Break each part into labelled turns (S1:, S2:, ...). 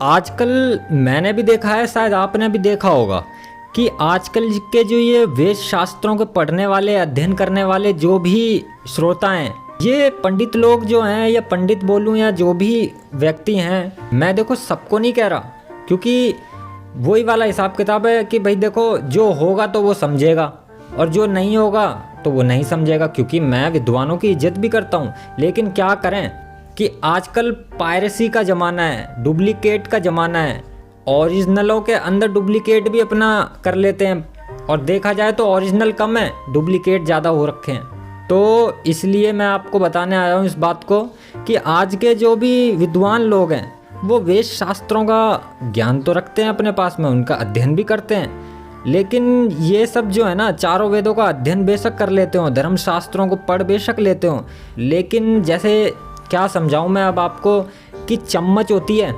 S1: आजकल मैंने भी देखा है, शायद आपने भी देखा होगा कि आजकल के जो ये वेद शास्त्रों को पढ़ने वाले, अध्ययन करने वाले जो भी श्रोता हैं, ये पंडित लोग जो हैं, या पंडित बोलूं या जो भी व्यक्ति हैं, मैं देखो सबको नहीं कह रहा, क्योंकि वही वाला हिसाब किताब है कि भाई देखो जो होगा तो वो समझेगा और जो नहीं होगा तो वो नहीं समझेगा। क्योंकि मैं विद्वानों की इज्जत भी करता हूँ, लेकिन क्या करें कि आजकल पायरेसी का ज़माना है, डुप्लीकेट का ज़माना है। ओरिजिनलों के अंदर डुप्लीकेट भी अपना कर लेते हैं, और देखा जाए तो ओरिजिनल कम है, डुप्लीकेट ज़्यादा हो रखे हैं। तो इसलिए मैं आपको बताने आया हूँ इस बात को कि आज के जो भी विद्वान लोग हैं वो वेद शास्त्रों का ज्ञान तो रखते हैं अपने पास में, उनका अध्ययन भी करते हैं, लेकिन ये सब जो है ना, चारों वेदों का अध्ययन बेशक कर लेते हो, धर्म शास्त्रों को पढ़ बेशक लेते हो, लेकिन जैसे क्या समझाऊं मैं अब आपको कि चम्मच होती है,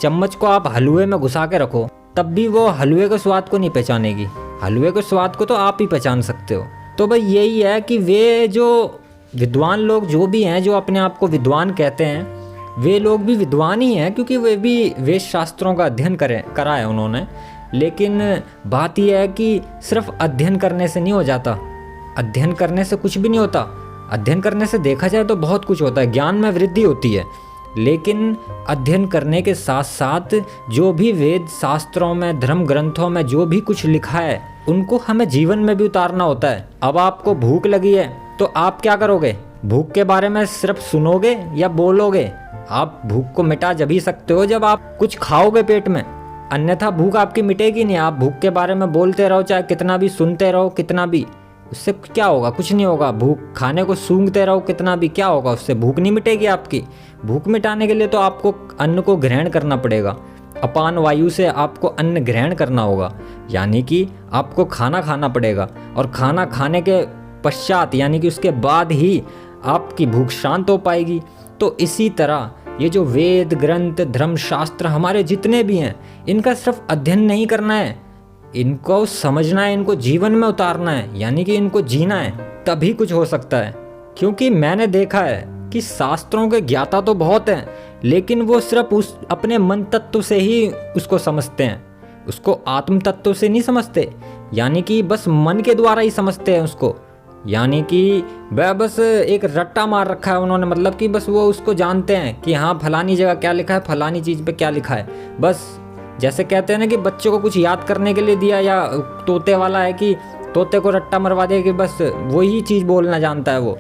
S1: चम्मच को आप हलवे में घुसा के रखो तब भी वो हलवे के स्वाद को नहीं पहचानेगी, हलवे के स्वाद को तो आप ही पहचान सकते हो। तो भाई यही है कि वे जो विद्वान लोग जो भी हैं, जो अपने आप को विद्वान कहते हैं, वे लोग भी विद्वान ही हैं, क्योंकि वे भी वेद शास्त्रों का अध्ययन करा है उन्होंने। लेकिन बात यह है कि सिर्फ अध्ययन करने से नहीं हो जाता, अध्ययन करने से कुछ भी नहीं होता। अध्ययन करने से देखा जाए तो बहुत कुछ होता है, ज्ञान में वृद्धि होती है, लेकिन अध्ययन करने के साथ साथ जो भी वेद शास्त्रों में, धर्म ग्रंथों में जो भी कुछ लिखा है, उनको हमें जीवन में भी उतारना होता है। अब आपको भूख लगी है तो आप क्या करोगे? भूख के बारे में सिर्फ सुनोगे या बोलोगे? आप भूख को मिटा जब ही सकते हो जब आप कुछ खाओगे पेट में, अन्यथा भूख आपकी मिटेगी नहीं। आप भूख के बारे में बोलते रहो, चाहे कितना भी सुनते रहो, कितना भी, उससे क्या होगा? कुछ नहीं होगा। भूख खाने को सूंघते रहो कितना भी, क्या होगा? उससे भूख नहीं मिटेगी आपकी। भूख मिटाने के लिए तो आपको अन्न को ग्रहण करना पड़ेगा, अपान वायु से आपको अन्न ग्रहण करना होगा, यानी कि आपको खाना खाना पड़ेगा, और खाना खाने के पश्चात यानी कि उसके बाद ही आपकी भूख शांत हो पाएगी। तो इसी तरह ये जो वेद ग्रंथ, धर्म शास्त्र हमारे जितने भी हैं, इनका सिर्फ अध्ययन नहीं करना है, इनको समझना है, इनको जीवन में उतारना है, यानी कि इनको जीना है, तभी कुछ हो सकता है। क्योंकि मैंने देखा है कि शास्त्रों के ज्ञाता तो बहुत हैं, लेकिन वो सिर्फ उस अपने मन तत्व से ही उसको समझते हैं, उसको आत्म तत्व से नहीं समझते, यानी कि बस मन के द्वारा ही समझते हैं उसको, यानी कि वह बस एक रट्टा मार रखा है उन्होंने, मतलब कि बस वो उसको जानते हैं कि हाँ फलानी जगह क्या लिखा है, फलानी चीज़ पे क्या लिखा है। बस जैसे कहते हैं ना कि बच्चों को कुछ याद करने के लिए दिया, या तोते वाला है कि तोते को रट्टा मरवा दे कि बस वही चीज़ बोलना जानता है वो।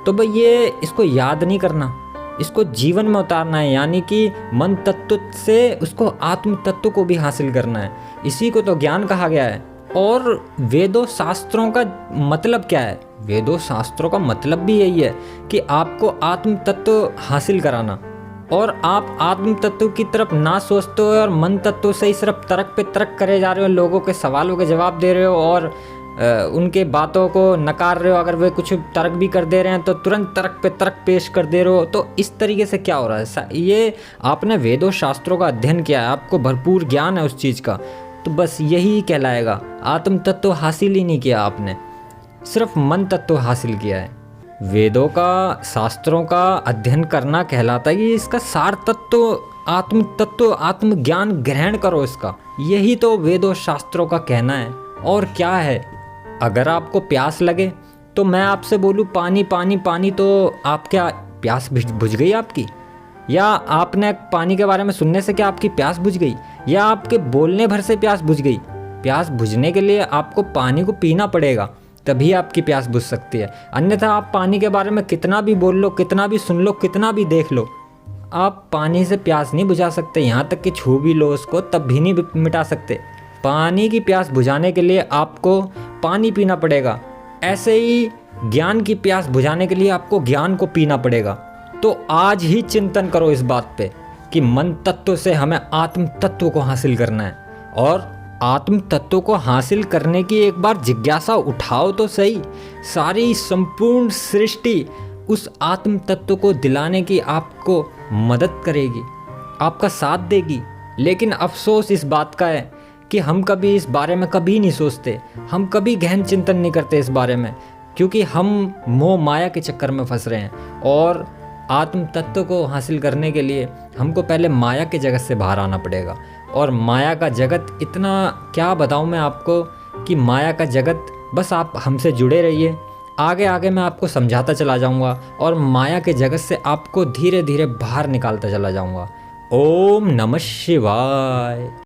S1: तो भाई ये इसको याद नहीं करना, इसको जीवन में उतारना है, यानी कि मन तत्व से उसको आत्म तत्व को भी हासिल करना है। इसी को तो ज्ञान कहा गया है। और वेदों शास्त्रों का मतलब क्या है? वेदों शास्त्रों का मतलब भी यही है कि आपको आत्म तत्व हासिल कराना, और आप आत्म तत्व की तरफ ना सोचते हो और मन तत्व से ही सिर्फ तर्क पे तर्क करे जा रहे हो, लोगों के सवालों के जवाब दे रहे हो और उनके बातों को नकार रहे हो। अगर वे कुछ तर्क भी कर दे रहे हैं तो तुरंत तर्क पे तर्क पेश कर दे रहे हो। तो इस तरीके से क्या हो रहा है? ये आपने वेदों शास्त्रों का अध्ययन किया है, आपको भरपूर ज्ञान है उस चीज़ का, तो बस यही कहलाएगा। आत्म तत्व हासिल ही नहीं किया आपने, सिर्फ मन तत्व हासिल किया है। वेदों का, शास्त्रों का अध्ययन करना कहलाता है कि इसका सार तत्व, आत्म तत्व, आत्मज्ञान ग्रहण करो इसका, यही तो वेदों शास्त्रों का कहना है। और क्या है? अगर आपको प्यास लगे तो मैं आपसे बोलूँ पानी पानी पानी, तो आप क्या प्यास बुझ गई आपकी? या आपने पानी के बारे में सुनने से क्या आपकी प्यास बुझ गई? या आपके बोलने भर से प्यास बुझ गई? प्यास बुझने के लिए आपको पानी को पीना पड़ेगा, तभी आपकी प्यास बुझ सकती है। अन्यथा आप पानी के बारे में कितना भी बोल लो, कितना भी सुन लो, कितना भी देख लो, आप पानी से प्यास नहीं बुझा सकते। यहाँ तक कि छू भी लो उसको तब भी नहीं मिटा सकते। पानी की प्यास बुझाने के लिए आपको पानी पीना पड़ेगा, ऐसे ही ज्ञान की प्यास बुझाने के लिए आपको ज्ञान को पीना पड़ेगा। तो आज ही चिंतन करो इस बात पे कि मन तत्व से हमें आत्म तत्व को हासिल करना है, और आत्म तत्व को हासिल करने की एक बार जिज्ञासा उठाओ तो सही। सारी संपूर्ण सृष्टि उस आत्म तत्व को दिलाने की आपको मदद करेगी, आपका साथ देगी। लेकिन अफसोस इस बात का है कि हम कभी इस बारे में कभी नहीं सोचते, हम कभी गहन चिंतन नहीं करते इस बारे में, क्योंकि हम मोह माया के चक्कर में फंस रहे हैं। और आत्म तत्व को हासिल करने के लिए हमको पहले माया के जगत से बाहर आना पड़ेगा। और माया का जगत इतना क्या बताऊँ मैं आपको कि माया का जगत, बस आप हमसे जुड़े रहिए, आगे आगे मैं आपको समझाता चला जाऊंगा और माया के जगत से आपको धीरे धीरे बाहर निकालता चला जाऊंगा। ओम नमः शिवाय।